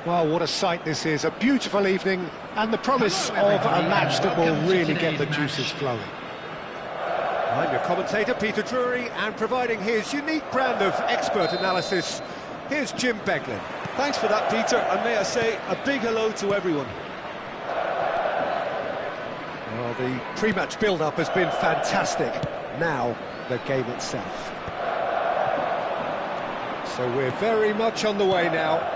Well, what a sight this is, a beautiful evening and the promise of a match that will really get the juices flowing. I'm your commentator, Peter Drury, and providing his unique brand of expert analysis, here's Jim Beglin. Thanks for that, Peter, and may I say a big hello to everyone. Well, the pre-match build-up has been fantastic. Now, the game itself. So we're very much on the way now.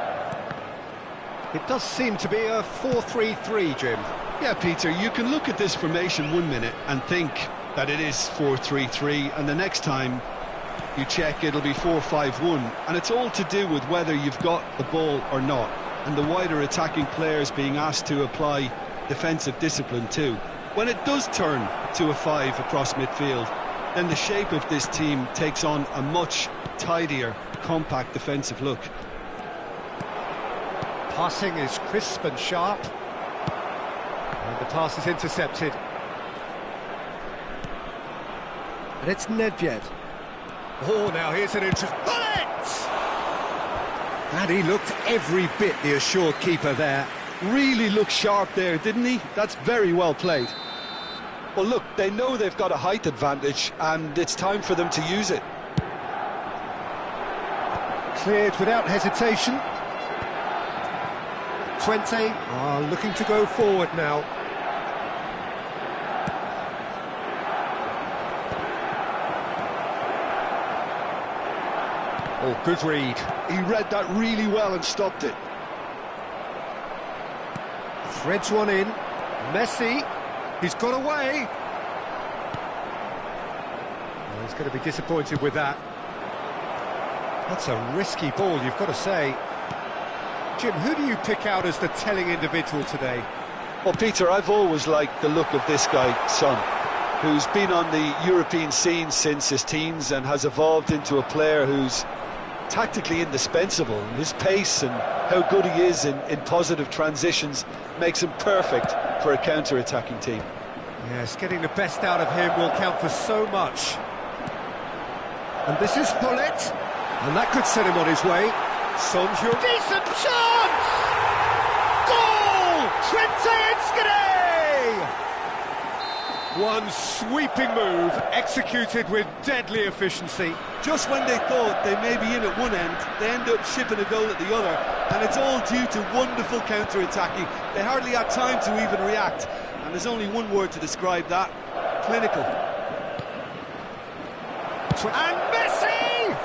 It does seem to be a 4-3-3, Jim. Yeah, Peter, you can look at this formation 1 minute and think that it is 4-3-3, and the next time you check it'll be 4-5-1, and it's all to do with whether you've got the ball or not, and the wider attacking players being asked to apply defensive discipline too. When it does turn to a 5 across midfield, then the shape of this team takes on a much tidier, compact defensive look. Passing is crisp and sharp. And the pass is intercepted. And it's Nedved. Oh, now here's an interest. Bullet! And he looked every bit the assured keeper there. Really looked sharp there, didn't he? That's very well played. Well, look, they know they've got a height advantage, and it's time for them to use it. Cleared without hesitation. 20 are looking to go forward now. Oh, good read. He read that really well and stopped it. Threads one in. Messi. He's got away. Well, he's going to be disappointed with that. That's a risky ball, you've got to say. Jim, who do you pick out as the telling individual today? Well, Peter, I've always liked the look of this guy, Son, who's been on the European scene since his teens and has evolved into a player who's tactically indispensable. His pace and how good he is in positive transitions makes him perfect for a counter-attacking team. Yes, getting the best out of him will count for so much. And this is Bullet, and that could set him on his way. Son's your decent chance! Goal! Twente Enschede! One sweeping move, executed with deadly efficiency. Just when they thought they may be in at one end, they end up shipping a goal at the other, and it's all due to wonderful counter-attacking. They hardly had time to even react, and there's only one word to describe that: clinical. And Messi!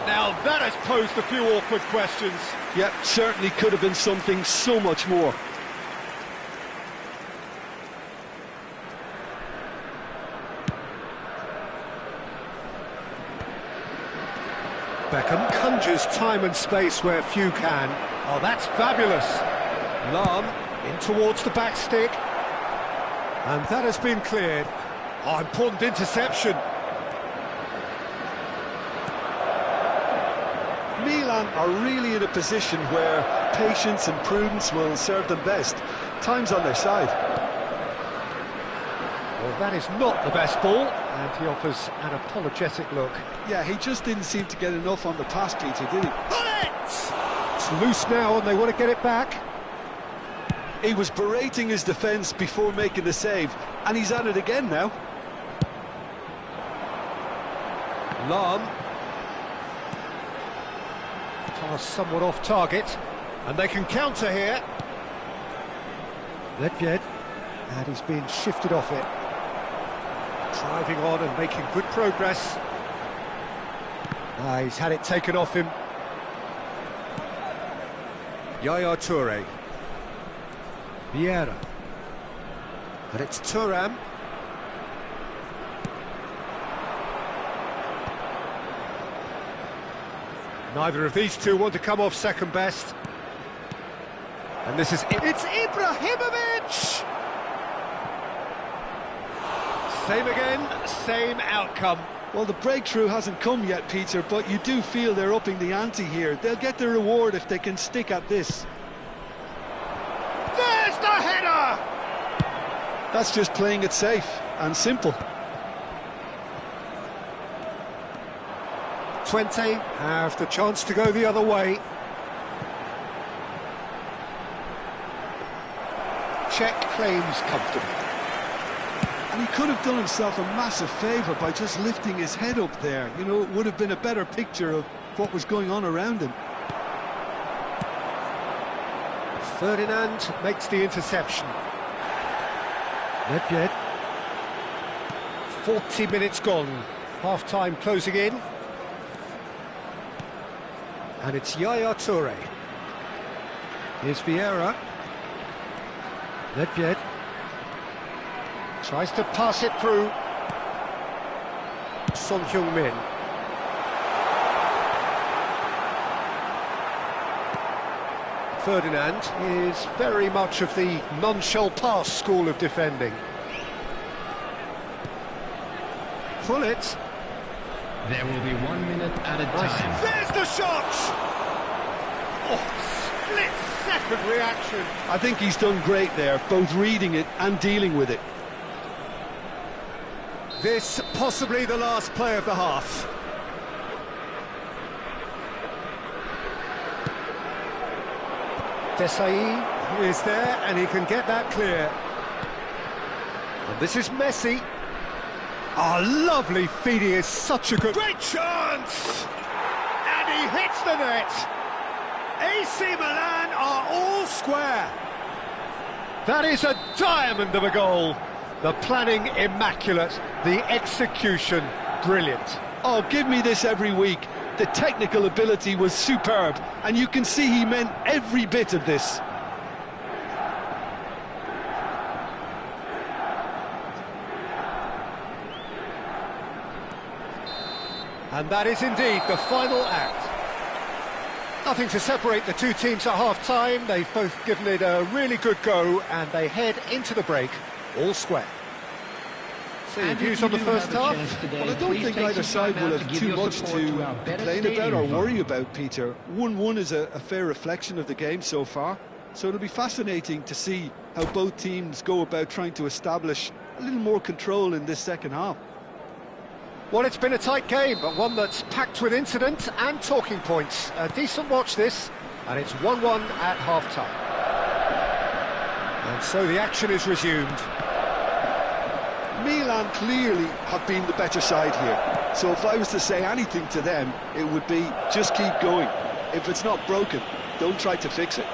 Now that has posed a few awkward questions. Yep, certainly could have been something so much more. Beckham conjures time and space where few can. Oh, that's fabulous. Lahm in towards the back stick. And that has been cleared. Oh, important interception. Milan are really in a position where patience and prudence will serve them best. Time's on their side. Well, that is not the best ball, and he offers an apologetic look. Yeah, he just didn't seem to get enough on the pass, Peter, did he? It's loose now, and they want to get it back. He was berating his defence before making the save, and he's at it again now. Lahm. Pass somewhat off target, and they can counter here. Ledved, and he's being shifted off it. Driving on and making good progress. He's had it taken off him. Yaya Toure. Vieira. And it's Thuram. Neither of these two want to come off second best. And this is... It's Ibrahimovic! Same again, same outcome. Well, the breakthrough hasn't come yet, Peter, but you do feel they're upping the ante here. They'll get the reward if they can stick at this. There's the header! That's just playing it safe and simple. 20 have the chance to go the other way. Czech claims comfortable. And he could have done himself a massive favour by just lifting his head up there. You know, it would have been a better picture of what was going on around him. Ferdinand makes the interception. Ledved. 40 minutes gone. Half-time closing in. And it's Yaya Toure. Here's Vieira. Ledved. Tries to pass it through. Son Heung-min. Ferdinand is very much of the none-shall-pass school of defending. Pull it. There will be 1 minute at a time. There's the shot! Oh, split-second reaction. I think he's done great there, both reading it and dealing with it. This possibly the last play of the half. Desai is there and he can get that clear. And this is Messi. Oh, lovely feed, he is such a good... Great chance! And he hits the net. AC Milan are all square. That is a diamond of a goal. The planning immaculate, the execution brilliant. Oh, give me this every week. The technical ability was superb, and you can see he meant every bit of this. And that is indeed the final act. Nothing to separate the two teams at half-time. They've both given it a really good go, and they head into the break all square. So your views on the first half? Well, I don't think either side will have too much to complain about or worry about, Peter. 1-1 is a fair reflection of the game so far, so it'll be fascinating to see how both teams go about trying to establish a little more control in this second half. Well, it's been a tight game, but one that's packed with incident and talking points. A decent watch this, and it's 1-1 at half-time. And so the action is resumed. Milan clearly have been the better side here, so if I was to say anything to them, it would be just keep going. If it's not broken, don't try to fix it.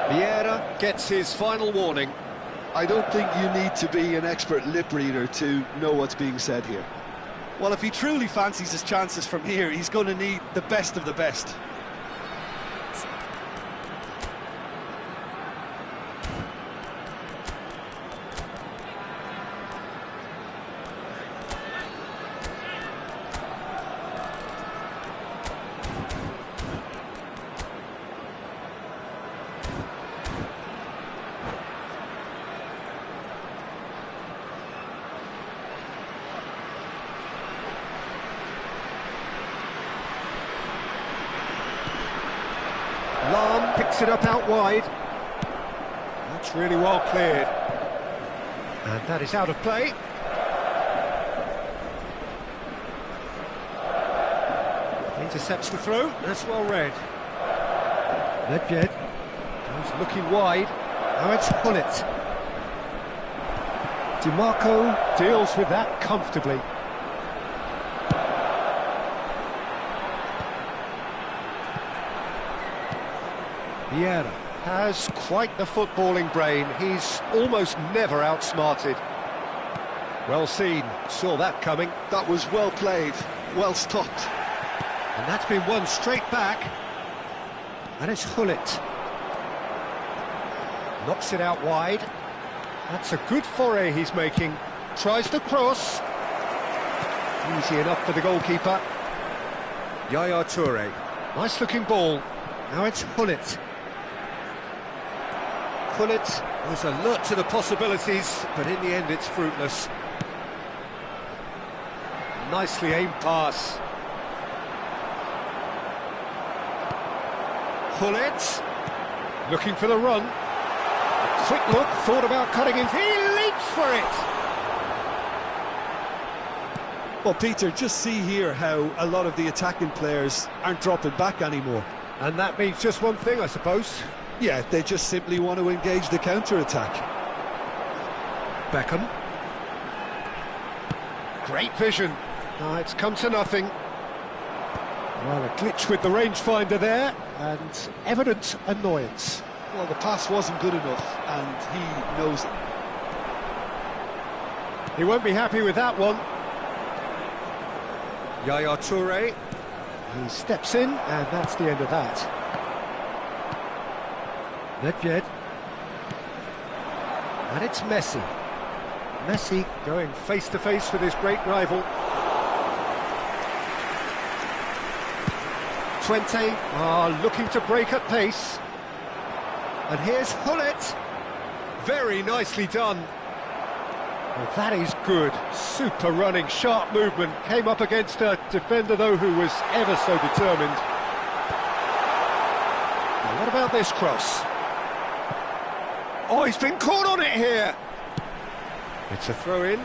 Vieira gets his final warning. I don't think you need to be an expert lip reader to know what's being said here. Well, if he truly fancies his chances from here, he's going to need the best of the best. it up out wide. That's really well cleared. And that is out of play. Intercepts the throw, that's well read. Nedved goes looking wide. Now it's Hullet. DiMarco deals with that comfortably. Vieira has quite the footballing brain. He's almost never outsmarted. Well seen, saw that coming. That was well played, well stopped. And that's been won straight back. And it's Hullet. Knocks it out wide. That's a good foray he's making. Tries the cross. Easy enough for the goalkeeper. Yaya Toure. Nice looking ball. Now it's Hullet. Hullet was alert to the possibilities, but in the end it's fruitless. Nicely aimed pass. Hullet, looking for the run. A quick look, thought about cutting in. He leaps for it! Well, Peter, just see here how a lot of the attacking players aren't dropping back anymore. And that means just one thing, I suppose. Yeah, they just simply want to engage the counter-attack. Beckham. Great vision. It's come to nothing. Well, a glitch with the rangefinder there, and evident annoyance. Well, the pass wasn't good enough, and he knows it. He won't be happy with that one. Yaya Toure. He steps in, and that's the end of that. Nedved. And it's Messi. Messi going face-to-face with his great rival. 20 are looking to break at pace. And here's Hullet. Very nicely done. Well, that is good. Super running, sharp movement. Came up against a defender, though, who was ever so determined. Now, what about this cross? Oh, he's been caught on it here. It's a throw-in.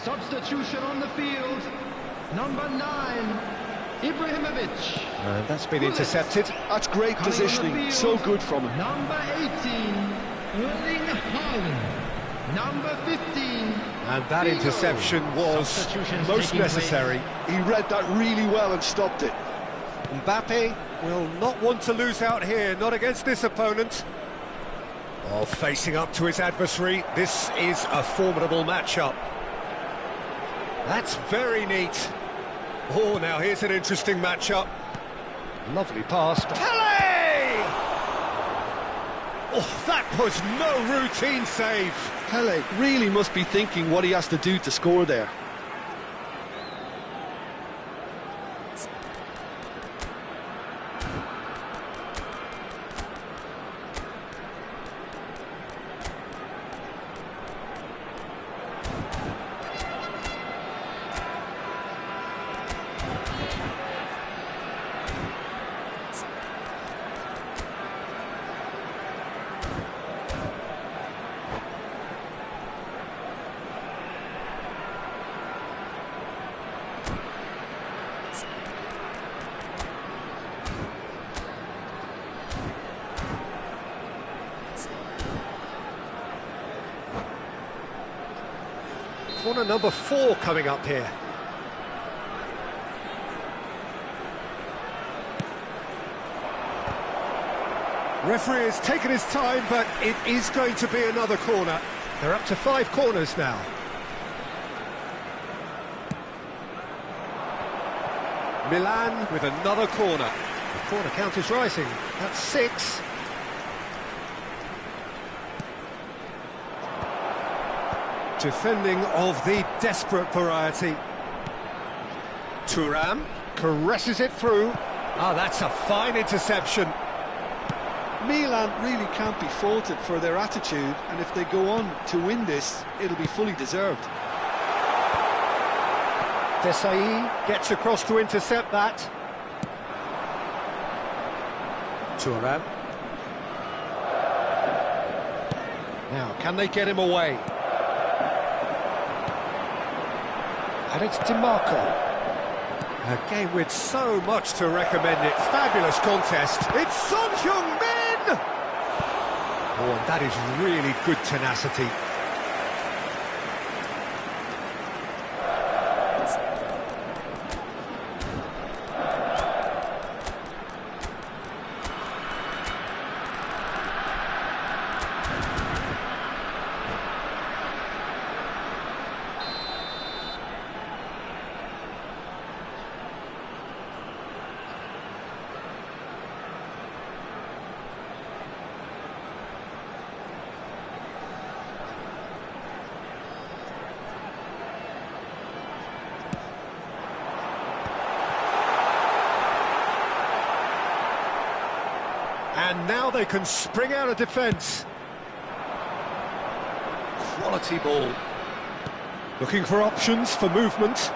Substitution on the field, number 9, Ibrahimovic. And that's been intercepted. That's great positioning, so good from him. Number 18, Erling Haaland. Number 15. And that interception was most necessary. He read that really well and stopped it. Mbappe will not want to lose out here, not against this opponent. Oh, facing up to his adversary, this is a formidable matchup. That's very neat. Oh, now here's an interesting matchup. Lovely pass. Pele! Oh, that was no routine save. Pele really must be thinking what he has to do to score there. Corner number 4 coming up here. Referee has taken his time, but it is going to be another corner. They're up to 5 corners now. Milan with another corner. The corner count is rising. That's 6. Defending of the desperate variety. Thuram caresses it through. Ah, that's a fine interception. Milan really can't be faulted for their attitude, and if they go on to win this, it'll be fully deserved. Desai gets across to intercept that. Thuram. Now, can they get him away? And it's DiMarco. A game with so much to recommend it. Fabulous contest. It's Son Heung-min! Oh, and that is really good tenacity. And now they can spring out of defence. Quality ball. Looking for options for movement.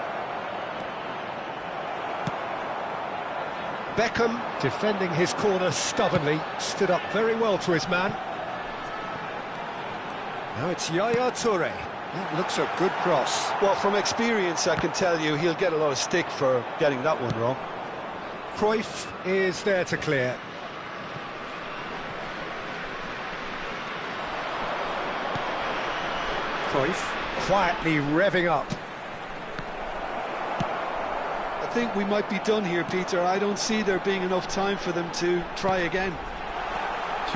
Beckham defending his corner stubbornly. Stood up very well to his man. Now it's Yaya Toure. That looks a good cross. Well, from experience, I can tell you he'll get a lot of stick for getting that one wrong. Cruyff is there to clear. Cruyff quietly revving up. I think we might be done here, Peter. I don't see there being enough time for them to try again. 2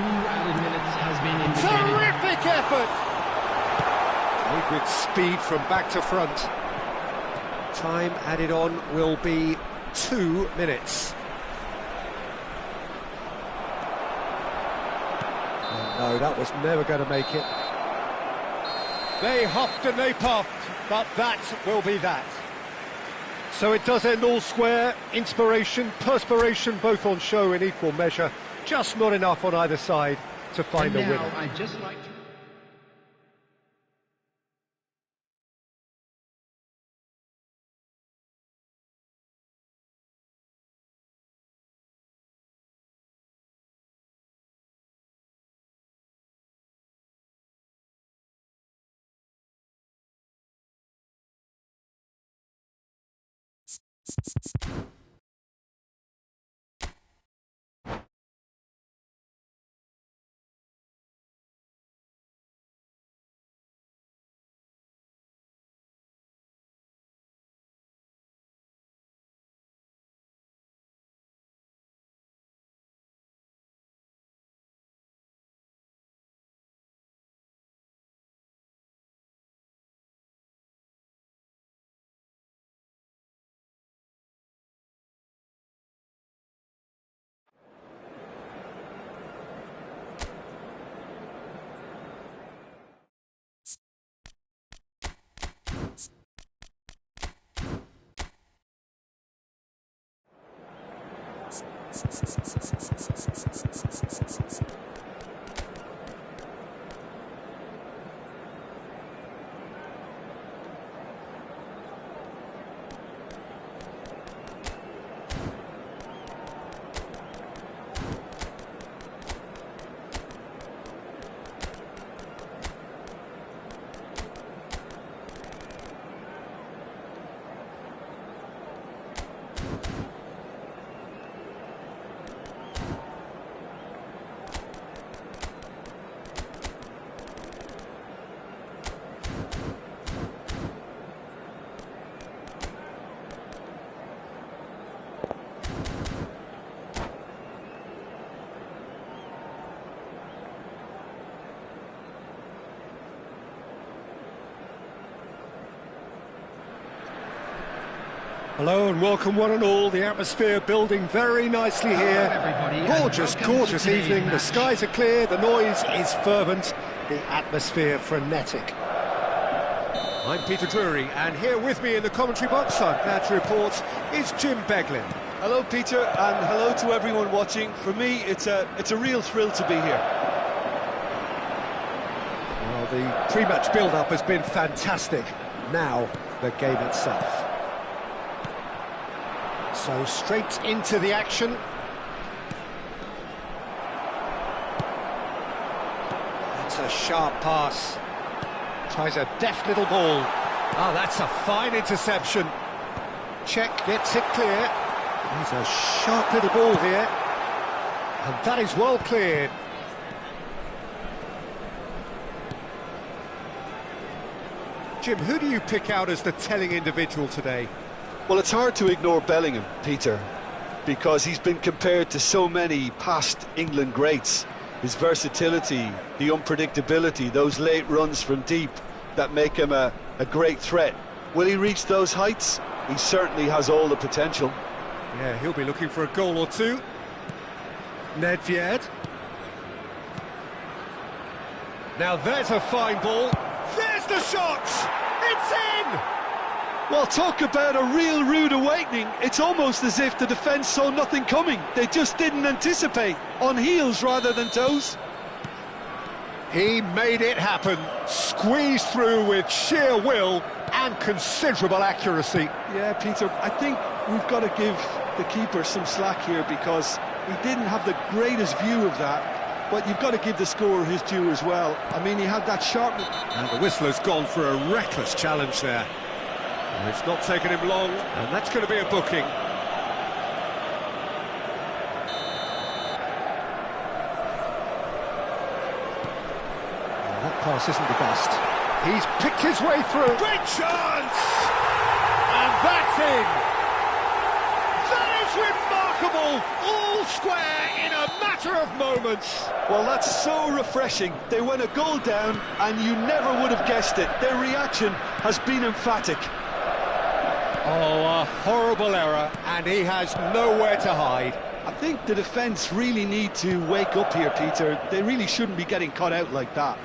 added minutes has been indicated. Terrific effort! Played with speed from back to front. Time added on will be 2 minutes. Oh, no, that was never going to make it. They huffed and they puffed, but that will be that. So it does end all square. Inspiration, perspiration, both on show in equal measure. Just not enough on either side to find a winner. I'd just like to... Hello and welcome one and all. The atmosphere building very nicely here. everybody, Gorgeous, and welcome to gorgeous today's evening. The match. skies are clear, the noise is fervent, the atmosphere frenetic. I'm Peter Drury, and here with me in the commentary box, I'm glad to report, is Jim Beglin. Hello, Peter, and hello to everyone watching. For me, it's a real thrill to be here. Well, the pre-match build-up has been fantastic. Now, the game itself. So straight into the action. That's a sharp pass. Tries a deft little ball. Oh, that's a fine interception. Check, gets it clear. There's a sharp little ball here. And that is well cleared. Jim, who do you pick out as the telling individual today? Well, it's hard to ignore Bellingham, Peter, because he's been compared to so many past England greats. His versatility, the unpredictability, those late runs from deep that make him a great threat. Will he reach those heights? He certainly has all the potential. Yeah, he'll be looking for a goal or two. Nedved. Now there's a fine ball. There's the shot! It's in! Well, talk about a real rude awakening. It's almost as if the defence saw nothing coming. They just didn't anticipate. On heels rather than toes. He made it happen. Squeezed through with sheer will and considerable accuracy. Yeah, Peter, I think we've got to give the keeper some slack here because he didn't have the greatest view of that. But you've got to give the scorer his due as well. I mean, he had that sharpness. And the whistler's gone for a reckless challenge there. And it's not taken him long, and that's going to be a booking. Well, that pass isn't the best. He's picked his way through. Great chance! And that's in! That is remarkable! All square in a matter of moments. Well, that's so refreshing. They went a goal down, and you never would have guessed it. Their reaction has been emphatic. Oh, a horrible error, and he has nowhere to hide. I think the defence really need to wake up here, Peter. They really shouldn't be getting caught out like that.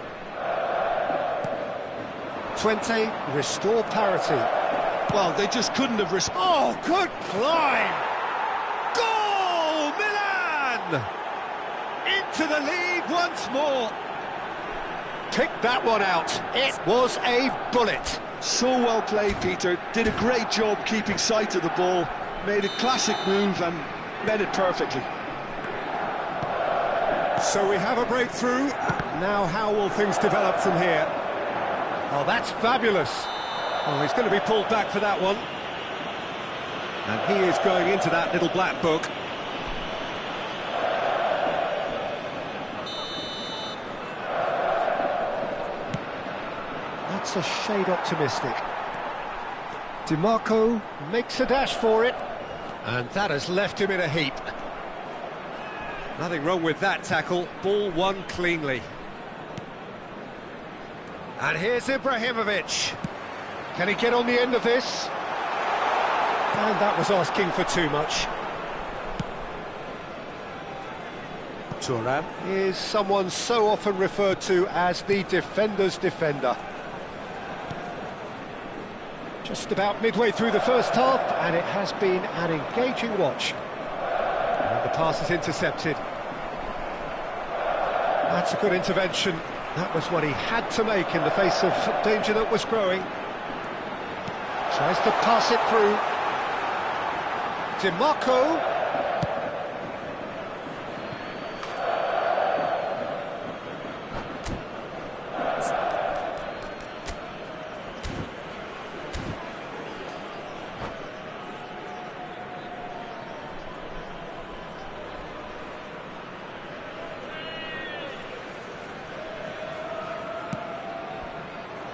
Twente, restore parity. Well, they just couldn't have Oh, good climb! Goal, Milan! Into the lead once more. Picked that one out. It was a bullet. So well played, Peter. Did a great job keeping sight of the ball. Made a classic move and met it perfectly. So we have a breakthrough. Now how will things develop from here? Oh, that's fabulous. Oh, he's going to be pulled back for that one. And he is going into that little black book. That's a shade optimistic. DiMarco makes a dash for it. And that has left him in a heap. Nothing wrong with that tackle. Ball won cleanly. And here's Ibrahimovic. Can he get on the end of this? And that was asking for too much. Thuram is someone so often referred to as the defender's defender. Just about midway through the first half, and it has been an engaging watch. And the pass is intercepted. That's a good intervention. That was what he had to make in the face of danger that was growing. Tries to pass it through. DiMarco.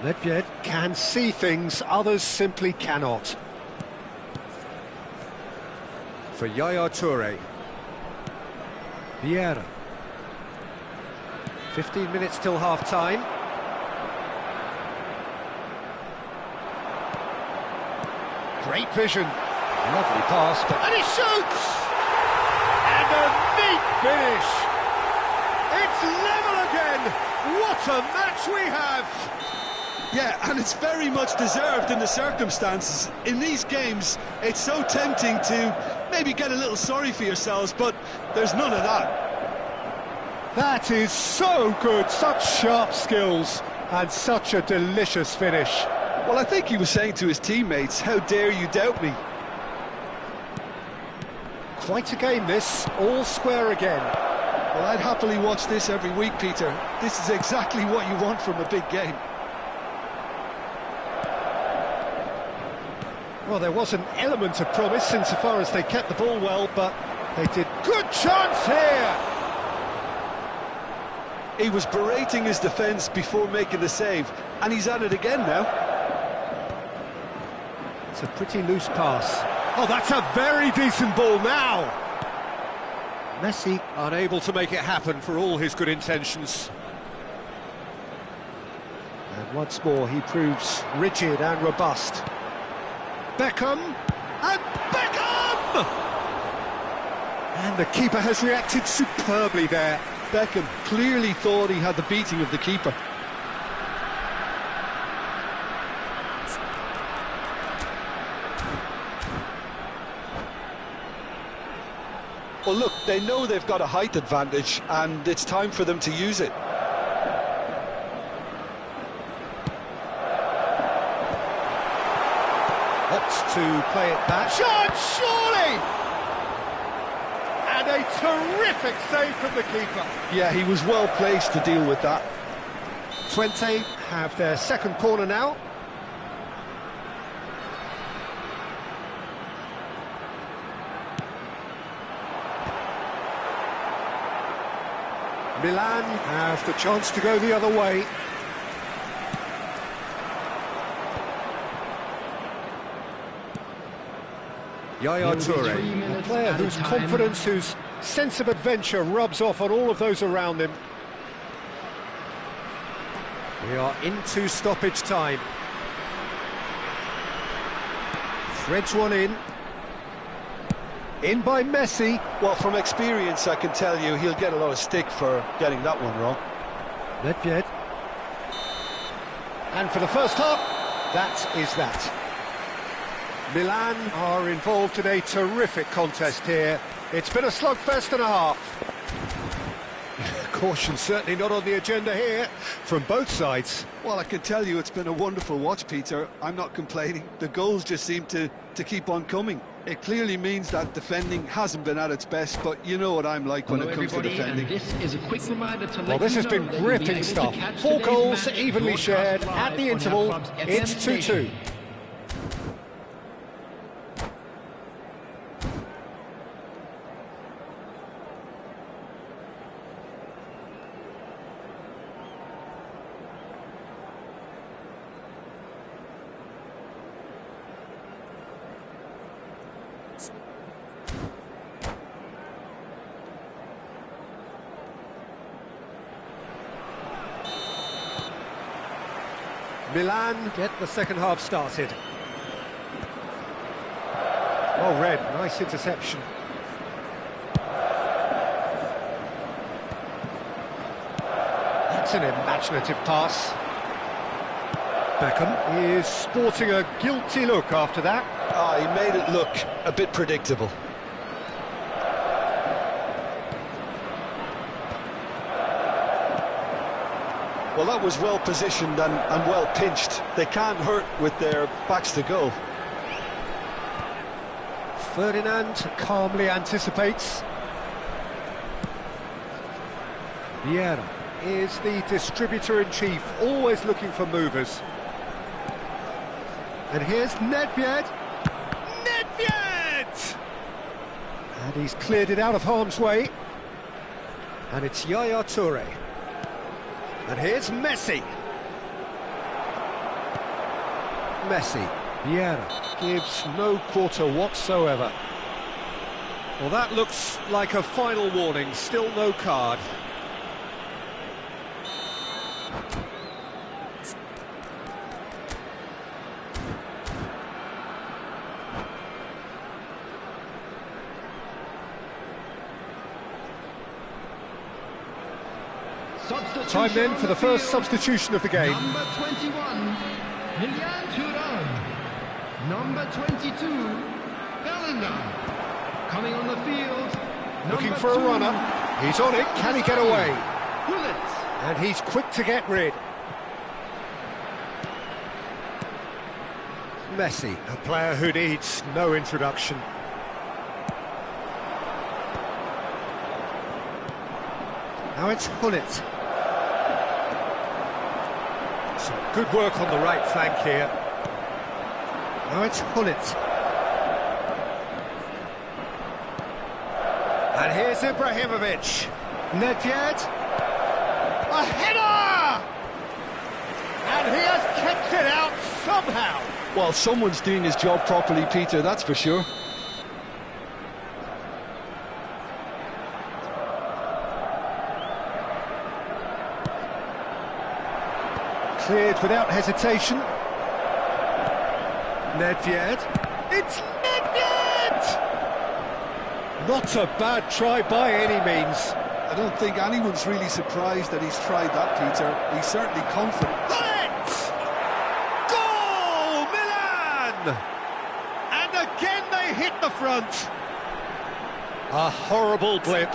Nedved can see things others simply cannot. For Yaya Toure. Vieira. 15 minutes till half-time. Great vision. Lovely pass, and he shoots! And a neat finish! It's level again! What a match we have! Yeah, and it's very much deserved in the circumstances. In these games, it's so tempting to maybe get a little sorry for yourselves, but there's none of that. That is so good, such sharp skills, and such a delicious finish. Well, I think he was saying to his teammates, how dare you doubt me? Quite a game this, all square again. Well, I'd happily watch this every week, Peter. This is exactly what you want from a big game. Well, there was an element of promise insofar as they kept the ball well, but they did. Good chance here! He was berating his defence before making the save, and he's at it again now. It's a pretty loose pass. Oh, that's a very decent ball now! Messi unable to make it happen for all his good intentions. And once more he proves rigid and robust. Beckham, and Beckham! And the keeper has reacted superbly there. Beckham clearly thought he had the beating of the keeper. Well, look, they know they've got a height advantage, and it's time for them to use it. Opts to play it back. Shot, surely! And a terrific save from the keeper. Yeah, he was well placed to deal with that. Twente have their second corner now. Milan have the chance to go the other way. Yaya Toure, a player whose confidence, whose sense of adventure rubs off on all of those around him. We are into stoppage time. Threads one in. In by Messi. Well, from experience, I can tell you he'll get a lot of stick for getting that one wrong. Nedved. And for the first half, that is that. Milan are involved in a terrific contest here. It's been a slugfest and a half. Caution certainly not on the agenda here from both sides. Well, I can tell you it's been a wonderful watch, Peter. I'm not complaining. The goals just seem to keep on coming. It clearly means that defending hasn't been at its best, but you know what I'm like when it comes to defending. This is a quick reminder to well, this has been gripping stuff. 4 goals evenly shared at the interval. It's 2-2. Milan get the second half started. Well read, nice interception. That's an imaginative pass. Beckham is sporting a guilty look after that. He made it look a bit predictable. Well, that was well positioned and well pinched. They can't hurt with their backs to goal. Ferdinand calmly anticipates. Vieira is the distributor-in-chief, always looking for movers. And here's Nedved. Nedved! And he's cleared it out of harm's way. And it's Yaya Toure. And here's Messi. Messi. Vieira gives no quarter whatsoever. Well, that looks like a final warning. Still no card. Time then for the first substitution of the game. Number 21, Lilian Thuram. Number 22, Bellingham. Coming on the field, Looking number for a 2, runner. He's on it. Can he get away? Bullet. And he's quick to get rid. Messi, a player who needs no introduction. Now it's Hullet. Some good work on the right flank here. Now it's Hullet. And here's Ibrahimovic. Nedved. A header! And he has kept it out somehow. Well, someone's doing his job properly, Peter, that's for sure. Cleared without hesitation. Nedved. It's Nedved! Not a bad try by any means. I don't think anyone's really surprised that he's tried that, Peter. He's certainly confident. Bullet! Goal, Milan! And again they hit the front. A horrible blip,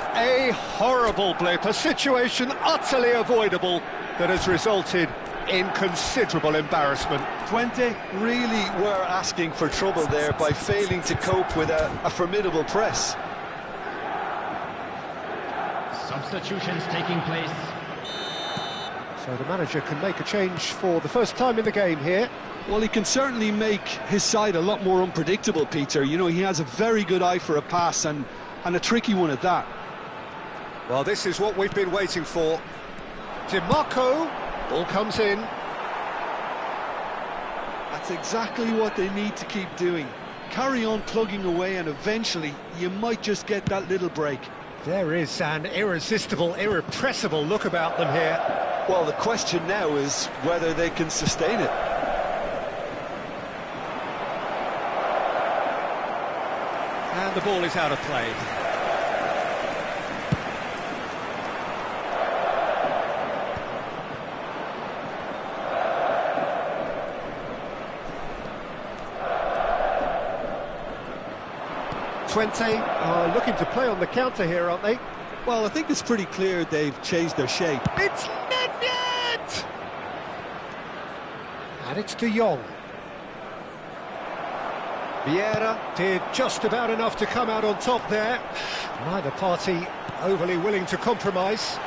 a situation utterly avoidable that has resulted in considerable embarrassment. Twente really were asking for trouble there by failing to cope with a formidable press. Substitutions taking place. So the manager can make a change for the first time in the game here. Well, he can certainly make his side a lot more unpredictable, Peter. You know, he has a very good eye for a pass and a tricky one at that. Well, this is what we've been waiting for. DiMarco, ball comes in. That's exactly what they need to keep doing. Carry on plugging away and eventually you might just get that little break. There is an irresistible, irrepressible look about them here. Well, the question now is whether they can sustain it. And the ball is out of play. Twente are looking to play on the counter here, aren't they? Well, I think it's pretty clear they've changed their shape. It's Nedved! And it's De Jong. Vieira did just about enough to come out on top there. Neither party overly willing to compromise.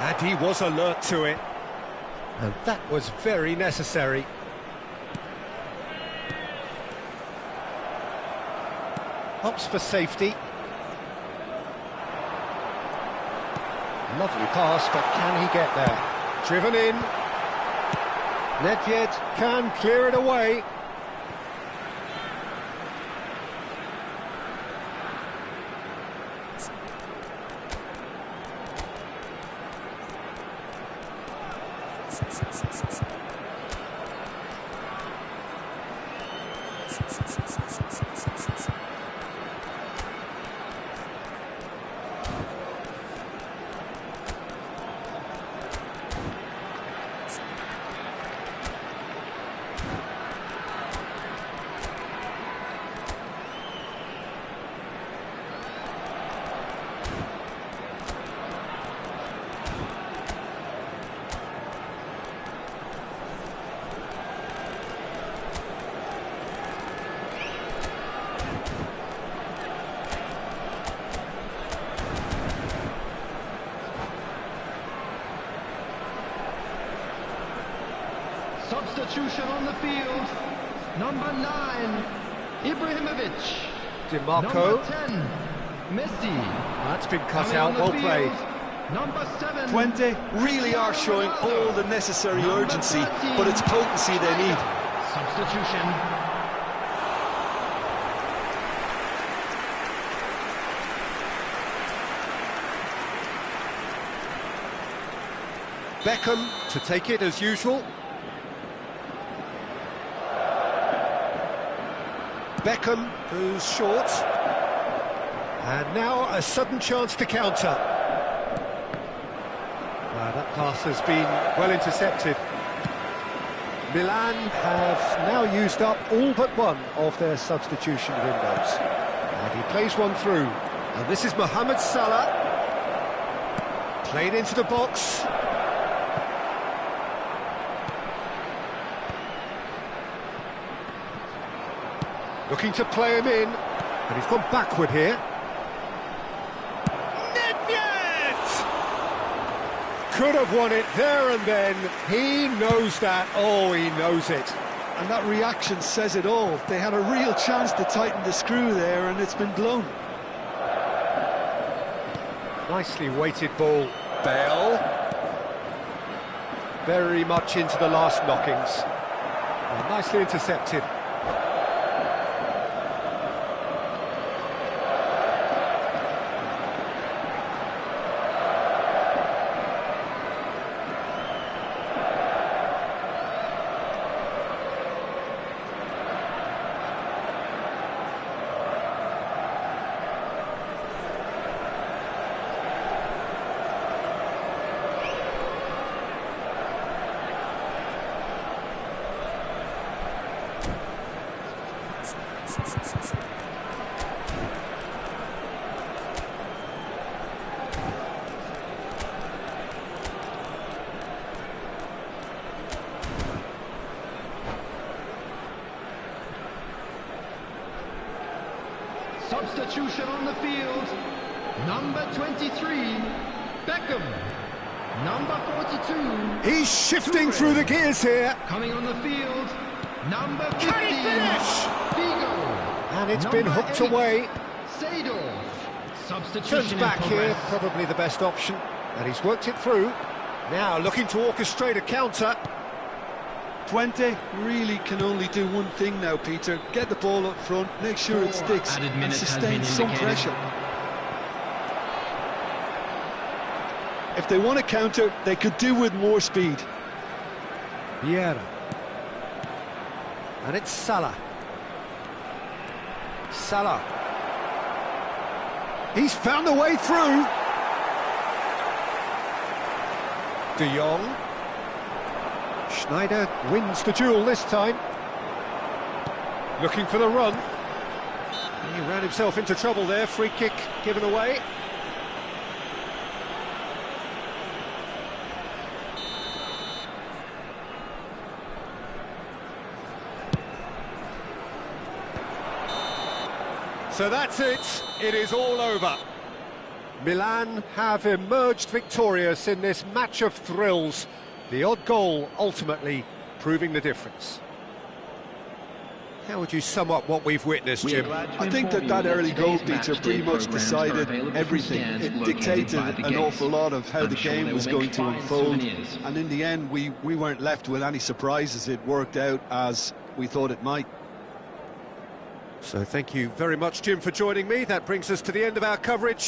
And he was alert to it. And that was very necessary. Hops for safety. Lovely pass, but can he get there? Driven in. Nedved can clear it away. Substitution on the field. Number 9, Ibrahimovic. DiMarco. Number 10, Messi. That's been cut Coming out, on the well field, played. Number 7. Twente really are showing all the necessary urgency, but it's potency they need. Substitution. Beckham to take it as usual. Beckham, who's short. And now a sudden chance to counter. Pass has been well intercepted. Milan have now used up all but one of their substitution windows. And he plays one through. And this is Mohamed Salah. Played into the box. Looking to play him in. And he's gone backward here. Could have won it there and then. He knows that. Oh, he knows it. And that reaction says it all. They had a real chance to tighten the screw there, and it's been blown. Nicely weighted ball. Bale. Very much into the last knockings. And nicely intercepted. Substitution on the field. Number 23, Beckham. Number 42. He's shifting through the gears here. Coming on the field. Number 15. Can he finish? Figo. And it's Number been hooked 8, away. Seedorf. Substitution Turns back in here, progress. probably the best option. And he's worked it through. Now looking to orchestrate a counter. Twente really can only do one thing now, Peter. Get the ball up front, make sure it sticks, Added and minutes has sustain been some indicated. pressure. If they want to counter, they could do with more speed. Vieira. And it's Salah. Salah. He's found a way through. De Jong. Schneider wins the duel this time. Looking for the run. He ran himself into trouble there. Free kick given away. So that's it. It is all over. Milan have emerged victorious in this match of thrills. The odd goal ultimately proving the difference. How would you sum up what we've witnessed, Jim? I think that early goal, Peter, pretty much decided everything. It dictated an awful lot of how the game was going to unfold. And in the end, we weren't left with any surprises. It worked out as we thought it might. So thank you very much, Jim, for joining me. That brings us to the end of our coverage.